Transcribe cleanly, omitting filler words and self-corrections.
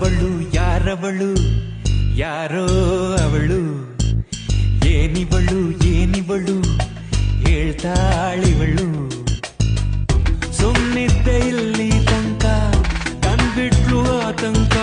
ಯಾರವಳು ಯಾರವಳು ಯಾರೋ ಅವಳು ಏನಿವಳು ಹೇಳ್ತಾಳಿವಳು ಸುಮ್ಮನಿದ್ದೆ ಇಲ್ಲಿ ತನಕ ಕಂಡ್ಬಿಟ್ಲು ಆತಂಕ